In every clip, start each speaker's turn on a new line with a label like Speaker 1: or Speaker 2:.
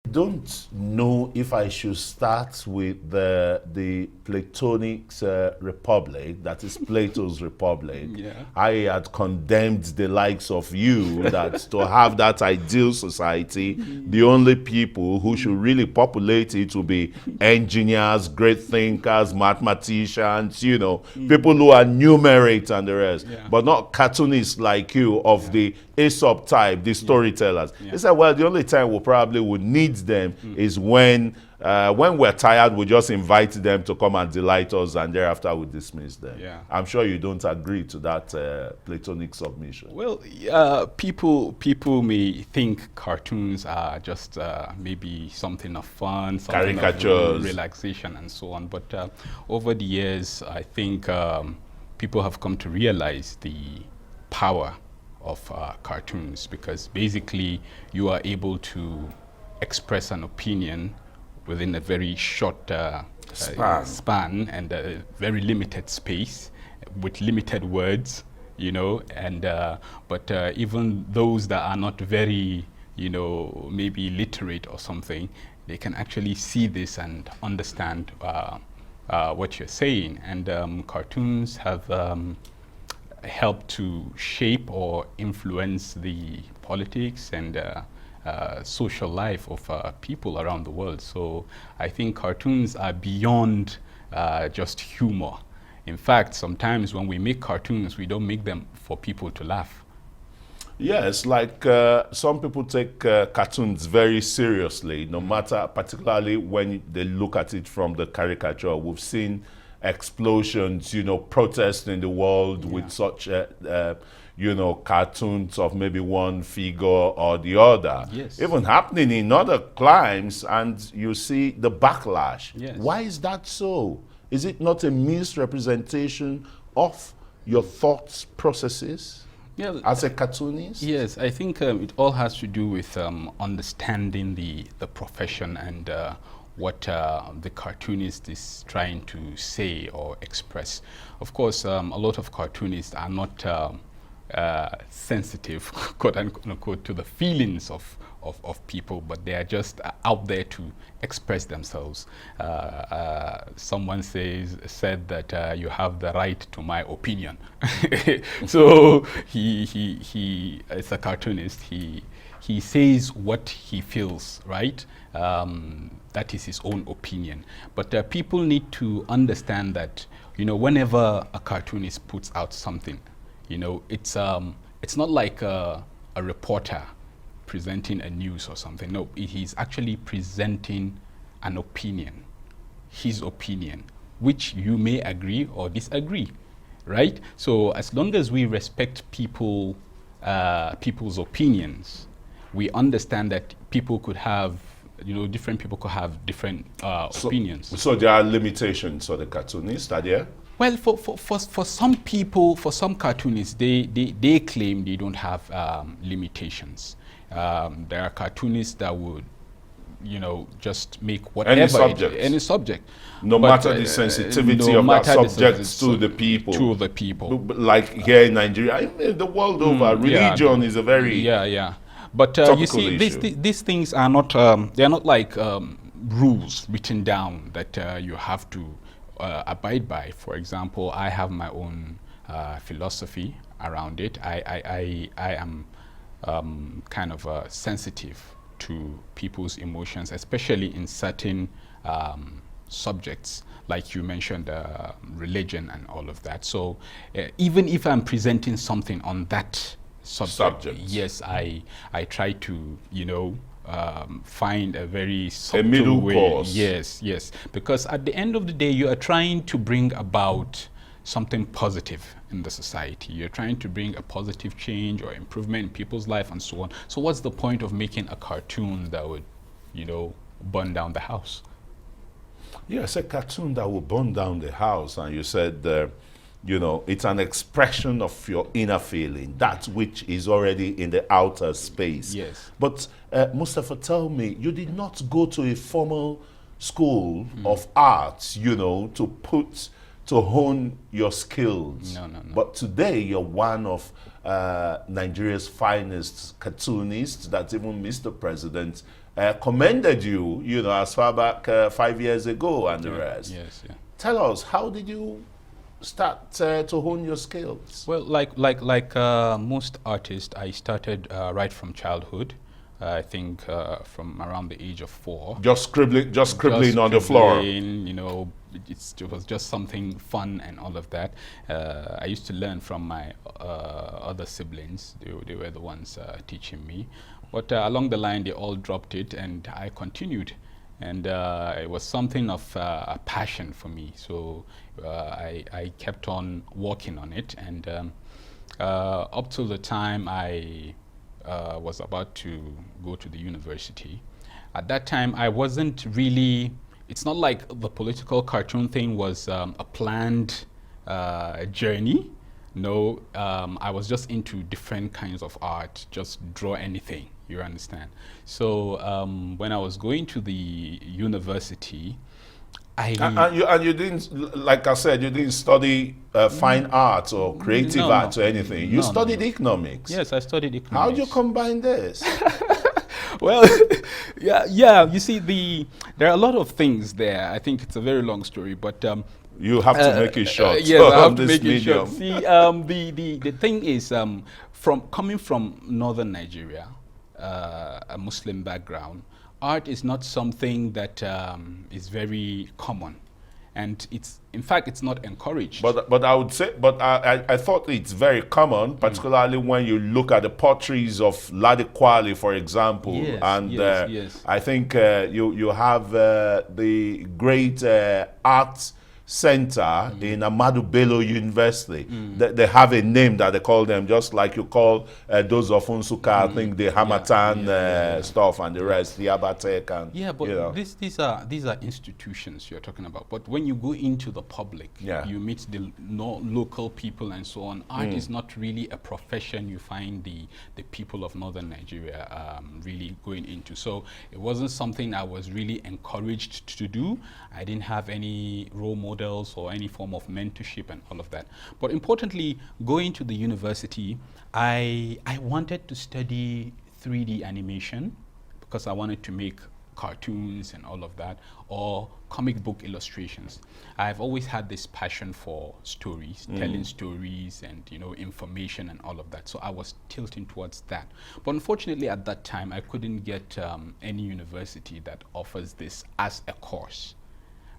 Speaker 1: Don't know if I should start with the Platonic Republic, that is Plato's Republic.
Speaker 2: Yeah.
Speaker 1: I had condemned the likes of you that to have that ideal society, the only people who should really populate it will be engineers, great thinkers, mathematicians, people who are numerate and the rest,
Speaker 2: Yeah.
Speaker 1: but not cartoonists like you of the Aesop type, the storytellers. They said, well, the only time we probably would need them is when we're tired, we just invite them to come and delight us, and thereafter we dismiss them.
Speaker 2: Yeah.
Speaker 1: I'm sure you don't agree to that Platonic submission.
Speaker 2: Well, people may think cartoons are just maybe something of fun, something
Speaker 1: Caricatures.
Speaker 2: of relaxation, and so on. But over the years, I think people have come to realize the power of cartoons, because basically you are able to express an opinion within a very short span and a very limited space with limited words, and but even those that are not very, maybe literate or something, they can actually see this and understand what you're saying. And cartoons have help to shape or influence the politics and social life of people around the world. So I think cartoons are beyond just humor. In fact, sometimes when we make cartoons, we don't make them for people to laugh.
Speaker 1: Yes, like some people take cartoons very seriously, no matter, particularly when they look at it from the caricature. We've seen explosions, protests in the world with such, cartoons of maybe one figure or the other.
Speaker 2: Yes.
Speaker 1: Even happening in other climes, and you see the backlash.
Speaker 2: Yes.
Speaker 1: Why is that so? Is it not a misrepresentation of your thoughts processes?
Speaker 2: Yeah,
Speaker 1: As a cartoonist?
Speaker 2: yes, I think it all has to do with understanding the profession and what the cartoonist is trying to say or express. Of course, a lot of cartoonists are not sensitive, quote unquote, to the feelings of people, but they are just out there to express themselves. Someone said that you have the right to my opinion. So he as a cartoonist, he says what he feels, right? That is his own opinion. But people need to understand that, whenever a cartoonist puts out something, it's not like a reporter presenting a news or something. No, he's actually presenting an opinion, his opinion, which you may agree or disagree, right? So as long as we respect people's opinions, we understand that people could have, different people could have different opinions.
Speaker 1: So there are limitations for the cartoonist, are there?
Speaker 2: Well, for some people, for some cartoonists, they claim they don't have limitations. There are cartoonists that would, just make whatever any subject,
Speaker 1: no matter the sensitivity of that subject to the people.
Speaker 2: To the people,
Speaker 1: like here in Nigeria, the world over, religion is a very
Speaker 2: But you see, these things are not they are not like rules written down that you have to abide by. For example, I have my own philosophy around it. I am kind of sensitive to people's emotions, especially in certain subjects, like you mentioned, religion and all of that. So even if I'm presenting something on that subject. Yes, I try to, find a very subtle
Speaker 1: middle
Speaker 2: way.
Speaker 1: course.
Speaker 2: Yes, because at the end of the day, you are trying to bring about something positive in the society. You're trying to bring a positive change or improvement in people's life and so on. So what's the point of making a cartoon that would, burn down the house?
Speaker 1: Yes, a cartoon that will burn down the house. And you said, it's an expression of your inner feeling, that which is already in the outer space.
Speaker 2: Yes.
Speaker 1: But Mustapha, tell me, you did not go to a formal school of arts, to hone your skills.
Speaker 2: No.
Speaker 1: But today you're one of Nigeria's finest cartoonists that even Mr. President commended you, as far back 5 years ago and the rest.
Speaker 2: Yes, yeah.
Speaker 1: Tell us, how did you start to hone your skills?
Speaker 2: Well, like most artists, I started right from childhood. I think from around the age of 4.
Speaker 1: Just scribbling on the floor.
Speaker 2: It was just something fun and all of that. I used to learn from my other siblings. They were the ones teaching me. But along the line, they all dropped it, and I continued. And it was something of a passion for me. So I kept on working on it. And up till the time I was about to go to the university. At that time, I wasn't really, it's not like the political cartoon thing was a planned journey. No, I was just into different kinds of art, just draw anything, you understand. So when I was going to the university,
Speaker 1: and you didn't, like I said, you didn't study fine arts or creative arts or anything. You studied economics.
Speaker 2: Yes, I studied economics.
Speaker 1: How do you combine this?
Speaker 2: Well, yeah. You see, there are a lot of things there. I think it's a very long story, but
Speaker 1: you have to make it short.
Speaker 2: Yes, I have to make it
Speaker 1: medium.
Speaker 2: short. See, the thing is, from coming from northern Nigeria, a Muslim background, art is not something that is very common, and in fact it's not encouraged.
Speaker 1: But I would say, I thought it's very common, particularly when you look at the potteries of Ladi Kwali, for example.
Speaker 2: Yes,
Speaker 1: and
Speaker 2: yes.
Speaker 1: I think you have the great art center in Ahmadu Bello University. They have a name that they call them, just like you call those of Unsuka, I think the Hamatan stuff and the rest, the Abatek and
Speaker 2: but these are institutions you're talking about. But when you go into the public, you meet the local people and so on. Art is not really a profession you find the people of northern Nigeria really going into. So it wasn't something I was really encouraged to do. I didn't have any role models or any form of mentorship and all of that. But importantly, going to the university, I wanted to study 3D animation because I wanted to make cartoons and all of that, or comic book illustrations. I've always had this passion for stories, telling stories and information and all of that. So I was tilting towards that. But unfortunately at that time, I couldn't get any university that offers this as a course.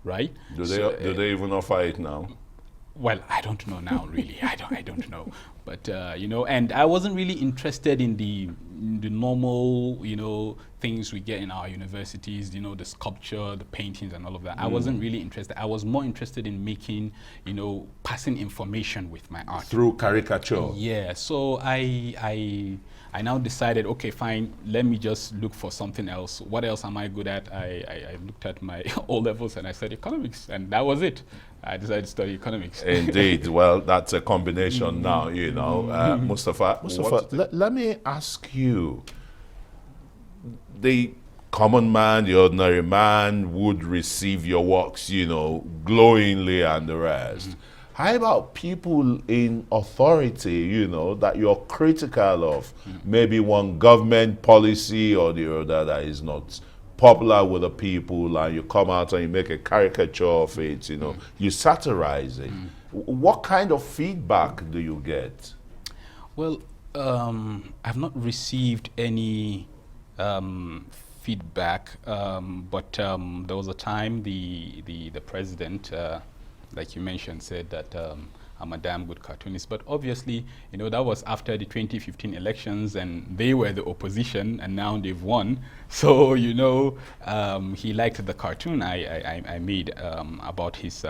Speaker 2: Right?
Speaker 1: Do they even offer it now?
Speaker 2: Well, I don't know now, really. I don't know. But and I wasn't really interested in the normal, things we get in our universities. The sculpture, the paintings, and all of that. I wasn't really interested. I was more interested in making, passing information with my art
Speaker 1: through caricature.
Speaker 2: Yeah. So I now decided, okay, fine, let me just look for something else. What else am I good at? I looked at my O-levels and I said economics, and that was it. I decided to study economics.
Speaker 1: Indeed. Well, that's a combination now, Mustapha, let me ask you, the common man, the ordinary man would receive your works, glowingly and the rest. How about people in authority, that you're critical of? Maybe one government policy or the other that is not popular with the people, and you come out and you make a caricature of it, you satirize it. What kind of feedback do you get?
Speaker 2: Well, I've not received any feedback, but there was a time the president, like you mentioned, said that I'm a damn good cartoonist. But obviously, that was after the 2015 elections, and they were the opposition, and now they've won. So, he liked the cartoon I made about his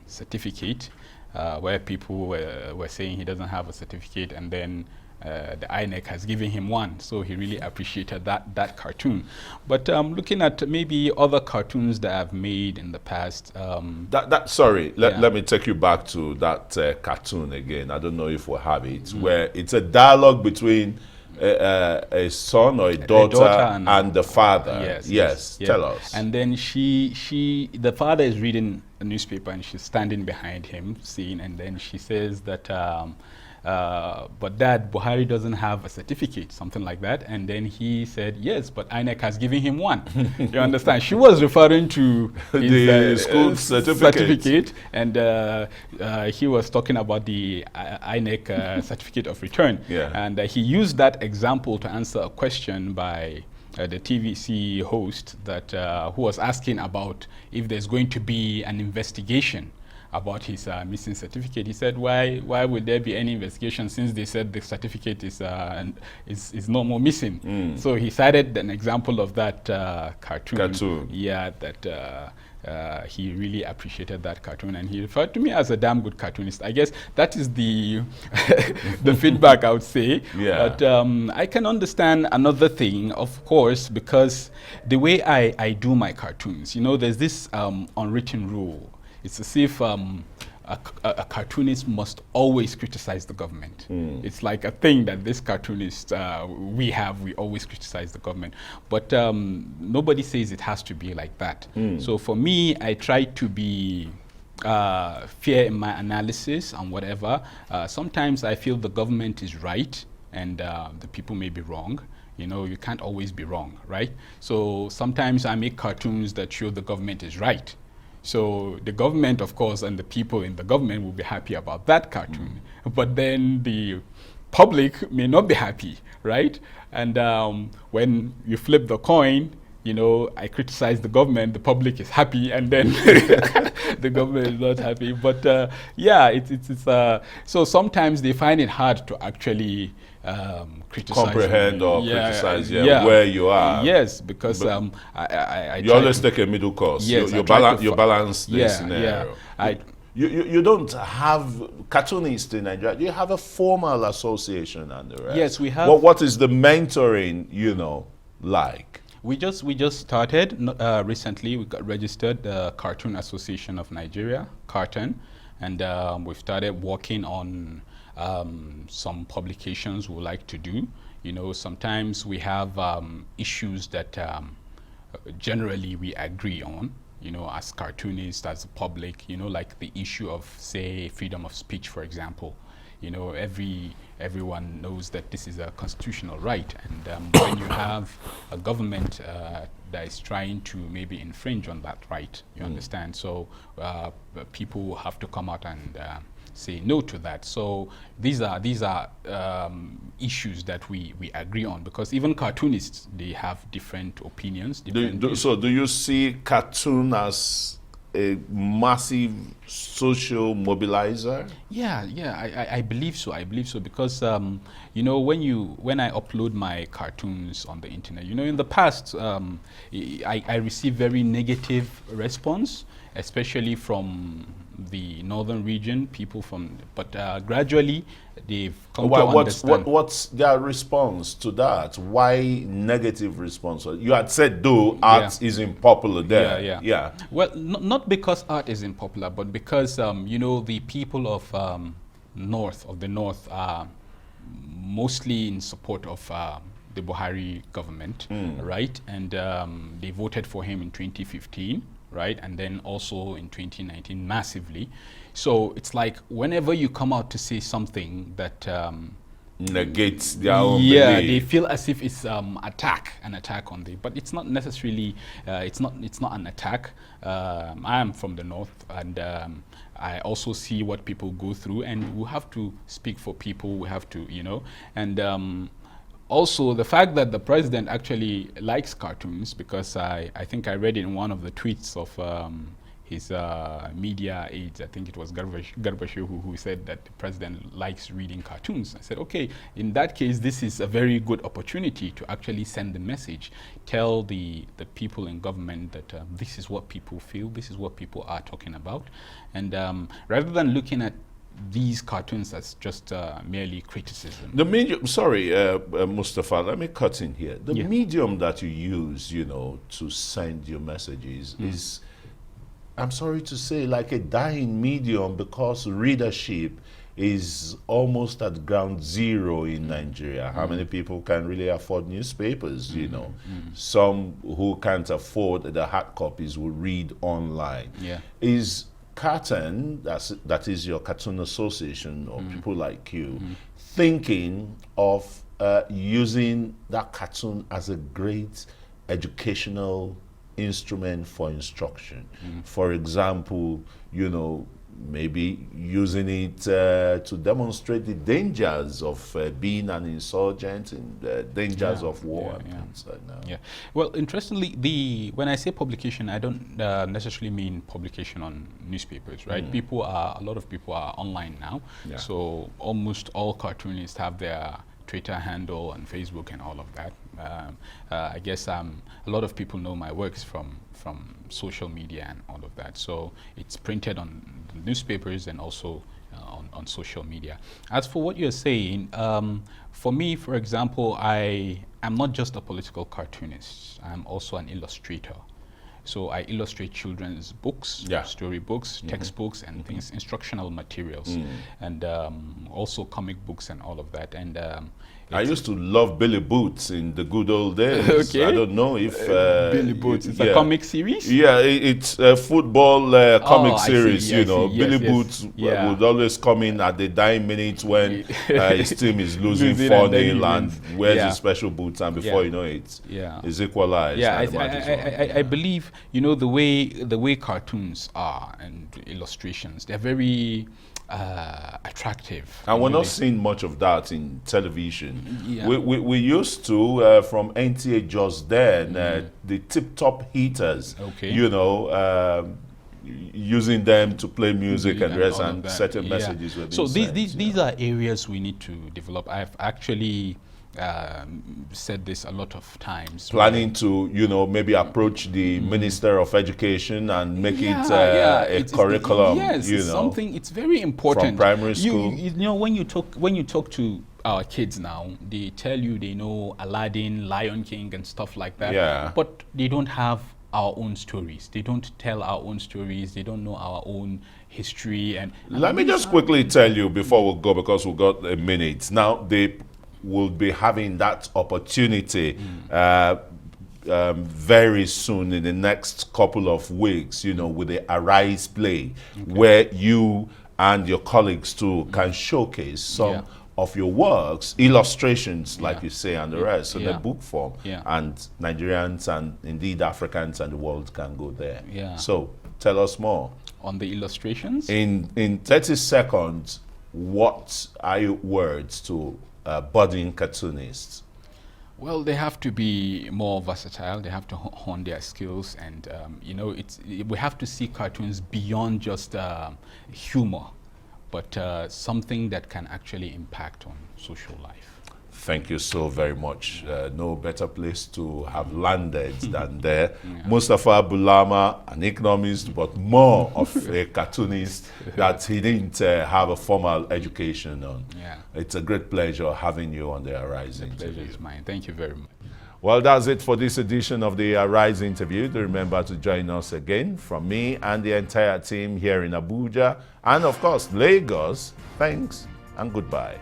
Speaker 2: certificate, where people were saying he doesn't have a certificate, and then the INEC has given him one, so he really appreciated that cartoon. But looking at maybe other cartoons that I've made in the past.
Speaker 1: Let me take you back to that cartoon again. I don't know if we'll have it, where it's a dialogue between a son or a daughter and the father. Yes. Tell us.
Speaker 2: And then the father is reading a newspaper and she's standing behind him, seeing, and then she says that but Dad, Buhari doesn't have a certificate, something like that. And then he said, yes, but INEC has given him one. You understand? She was referring to his
Speaker 1: the school certificate.
Speaker 2: and he was talking about the INEC certificate of return.
Speaker 1: Yeah.
Speaker 2: And he used that example to answer a question by the TVC host that who was asking about if there's going to be an investigation about his missing certificate. He said, why would there be any investigation since they said the certificate is no more missing? So he cited an example of that cartoon. Yeah, that he really appreciated that cartoon, and he referred to me as a damn good cartoonist. I guess that is the the feedback I would say.
Speaker 1: Yeah.
Speaker 2: But I can understand another thing, of course, because the way I do my cartoons, you know, there's this unwritten rule. It's as if a cartoonist must always criticize the government. It's like a thing that this cartoonist, we always criticize the government. But nobody says it has to be like that. So for me, I try to be fair in my analysis and whatever. Sometimes I feel the government is right and the people may be wrong. You know, you can't always be wrong, right? So sometimes I make cartoons that show the government is right. So the government, of course, and the people in the government will be happy about that cartoon. But then the public may not be happy, right? And when you flip the coin, you know, I criticize the government, the public is happy, and then the government is not happy. But yeah, it's so sometimes they find it hard to actually criticize,
Speaker 1: comprehend or criticize where you are.
Speaker 2: Yes, because I
Speaker 1: you always take a middle course.
Speaker 2: Yes,
Speaker 1: you balance the scenario.
Speaker 2: Yeah.
Speaker 1: You don't have cartoonists in Nigeria. You have a formal association and the rest.
Speaker 2: Yes, we have.
Speaker 1: What is the mentoring, you know, like?
Speaker 2: We just started recently. We got registered, the Cartoon Association of Nigeria, Cartoon, and we've started working on some publications we like to do. You know, sometimes we have issues that generally we agree on, you know, as cartoonists, as the public, you know, like the issue of, say, freedom of speech, for example. You know, everyone knows that this is a constitutional right, and when you have a government that is trying to maybe infringe on that right, you understand? So people have to come out and say no to that. So these are issues that we agree on, because even cartoonists, they have different opinions.
Speaker 1: So do you see cartoon as a massive social mobilizer?
Speaker 2: Yeah, I believe so. I believe so because you know, when I upload my cartoons on the internet, you know, in the past I received very negative response, especially from the northern region, people from, but gradually they've come to understand.
Speaker 1: What's their response to that? Why negative response? You had said, though, art isn't popular there. Yeah.
Speaker 2: Well, not because art isn't popular, but because, you know, the people of the north are mostly in support of the Buhari government, right? And they voted for him in 2015. Right, and then also in 2019 massively. So it's like whenever you come out to say something that
Speaker 1: negates their own
Speaker 2: belief,
Speaker 1: they
Speaker 2: feel as if it's an attack on them. But it's not necessarily. It's not an attack. I am from the north, and I also see what people go through, and we have to speak for people. We have to, you know, and. Also, the fact that the president actually likes cartoons, because I think I read in one of the tweets of his media aides, I think it was Garbashew who said that the president likes reading cartoons. I said, okay, in that case, this is a very good opportunity to actually send the message, tell the people in government that this is what people feel, this is what people are talking about. And rather than looking at these cartoons as just merely criticism.
Speaker 1: The medium, sorry, Mustapha, let me cut in here. The medium that you use, you know, to send your messages is, I'm sorry to say, like a dying medium, because readership is almost at ground zero in Nigeria. How many people can really afford newspapers, you know? Some who can't afford the hard copies will read online.
Speaker 2: Yeah.
Speaker 1: Is Cartoon, that is your Cartoon Association or people like you, thinking of using that cartoon as a great educational instrument for instruction? For example, maybe using it to demonstrate the dangers of being an insurgent and the dangers of war and things like that.
Speaker 2: Yeah. Well, interestingly, when I say publication, I don't necessarily mean publication on newspapers, right? A lot of people are online now.
Speaker 1: Yeah.
Speaker 2: So almost all cartoonists have their Twitter handle and Facebook and all of that. I guess a lot of people know my works from social media and all of that. So it's printed on the newspapers and also on social media. As for what you're saying, for me, for example, I am not just a political cartoonist. I'm also an illustrator. So I illustrate children's books, story books, textbooks, and things, instructional materials, and also comic books and all of that. And
Speaker 1: I used to love Billy Boots in the good old days.
Speaker 2: Okay.
Speaker 1: I don't know if
Speaker 2: Billy Boots. It's a comic series.
Speaker 1: Yeah, it's a football comic series.
Speaker 2: I see.
Speaker 1: Billy Boots would always come in at the dying minute when his team is losing 4-0 and wears his special boots, and before you know it, it's equalized.
Speaker 2: Yeah, I believe the way cartoons are and illustrations, they're very attractive.
Speaker 1: And we're not seeing much of that in television. We used to, from NTA just then, the tip-top hitters, using them to play music and rest, and certain messages were being
Speaker 2: So
Speaker 1: sent,
Speaker 2: these are areas we need to develop. I've actually said this a lot of times.
Speaker 1: Planning to, maybe approach the Minister of Education and make it a curriculum.
Speaker 2: It's something. It's very important.
Speaker 1: From primary school.
Speaker 2: When you talk to our kids now, they tell you they know Aladdin, Lion King, and stuff like that.
Speaker 1: Yeah.
Speaker 2: But they don't have our own stories. They don't tell our own stories. They don't know our own history. And
Speaker 1: let me just quickly tell you before we go, because we've got a minute now. They will be having that opportunity very soon, in the next couple of weeks, with the Arise play, where you and your colleagues too can showcase some of your works, illustrations, like you say, and the rest, in the book form. And Nigerians and indeed Africans and the world can go there. So tell us more.
Speaker 2: On the illustrations?
Speaker 1: In 30 seconds, what are your words to budding cartoonists?
Speaker 2: Well, they have to be more versatile. They have to hone their skills, and we have to see cartoons beyond just humor, but something that can actually impact on social life.
Speaker 1: Thank you so very much. No better place to have landed than there. Mustapha Bulama, an economist, but more of a cartoonist that he didn't have a formal education on. It's a great pleasure having you on the Arise interview.
Speaker 2: The pleasure is mine. Thank you very much.
Speaker 1: Well, that's it for this edition of the Arise interview. Do remember to join us again from me and the entire team here in Abuja and, of course, Lagos. Thanks and goodbye.